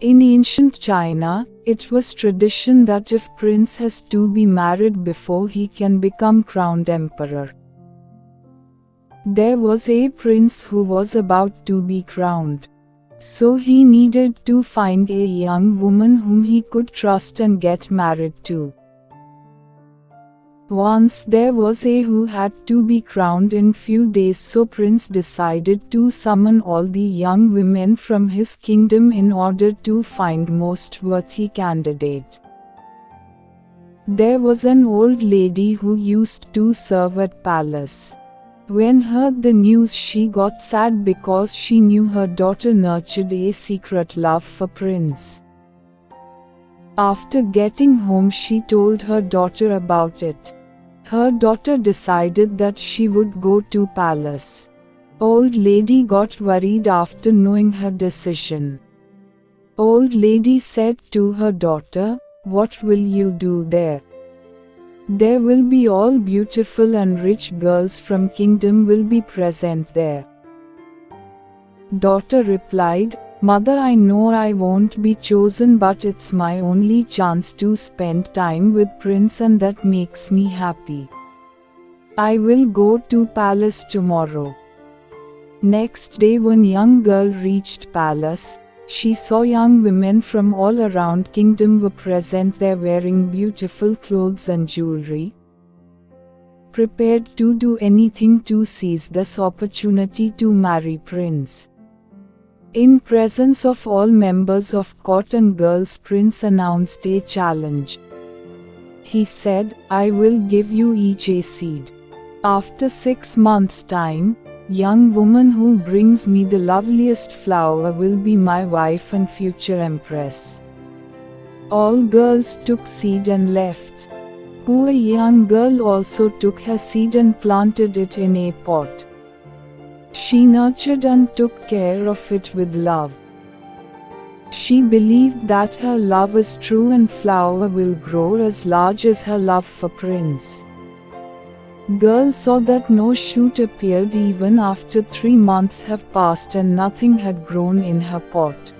In ancient China, it was tradition that if prince has to be married before he can become crowned emperor. There was a prince who was about to be crowned. So he needed to find a young woman whom he could trust and get married to. Once there was a who had to be crowned in few days, so prince decided to summon all the young women from his kingdom in order to find most worthy candidate. There was an old lady who used to serve at palace. When heard the news, she got sad because she knew her daughter nurtured a secret love for prince. After getting home, she told her daughter about it. Her daughter decided that she would go to palace. Old lady got worried after knowing her decision. Old lady said to her daughter, "What will you do there? There will be all beautiful and rich girls from kingdom will be present there." Daughter replied, "Mother, I know I won't be chosen, but it's my only chance to spend time with prince and that makes me happy. I will go to palace tomorrow." Next day when young girl reached palace, she saw young women from all around kingdom were present there wearing beautiful clothes and jewelry, prepared to do anything to seize this opportunity to marry prince. In presence of all members of court and girls, prince announced a challenge. He said, "I will give you each a seed. After 6 months' time, young woman who brings me the loveliest flower will be my wife and future empress." All girls took seed and left. A young girl also took her seed and planted it in a pot. She nurtured and took care of it with love. She believed that her love is true and flower will grow as large as her love for prince. Girl saw that no shoot appeared even after 3 months have passed and nothing had grown in her pot.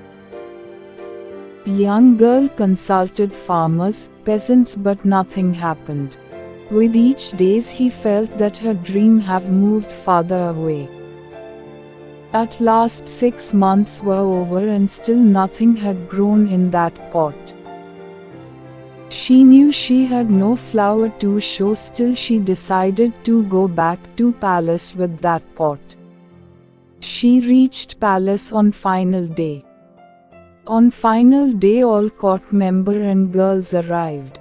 Young girl consulted farmers, peasants, but nothing happened. With each days he felt that her dream have moved farther away. At last 6 months were over and still nothing had grown in that pot. She knew she had no flower to show, still she decided to go back to palace with that pot. She reached palace on final day. On final day all court member and girls arrived.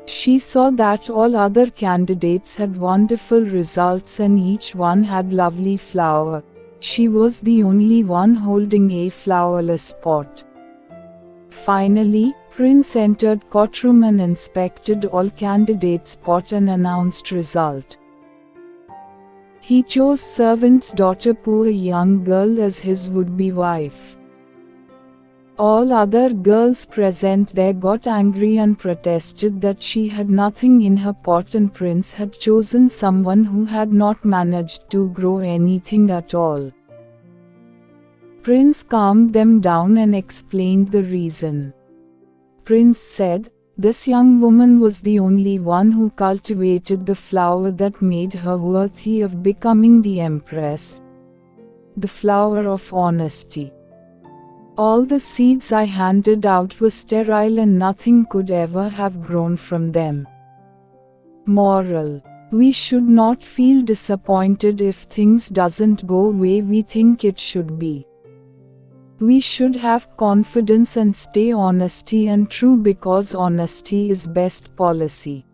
She saw that all other candidates had wonderful results and each one had lovely flower. She was the only one holding a flowerless pot. Finally, prince entered courtroom and inspected all candidates' pot and announced result. He chose servant's daughter, poor young girl, as his would-be wife. All other girls present there got angry and protested that she had nothing in her pot and prince had chosen someone who had not managed to grow anything at all. Prince calmed them down and explained the reason. Prince said, "This young woman was the only one who cultivated the flower that made her worthy of becoming the empress, the flower of honesty. All the seeds I handed out were sterile and nothing could ever have grown from them." Moral: we should not feel disappointed if things doesn't go way we think it should be. We should have confidence and stay honesty and true, because honesty is best policy.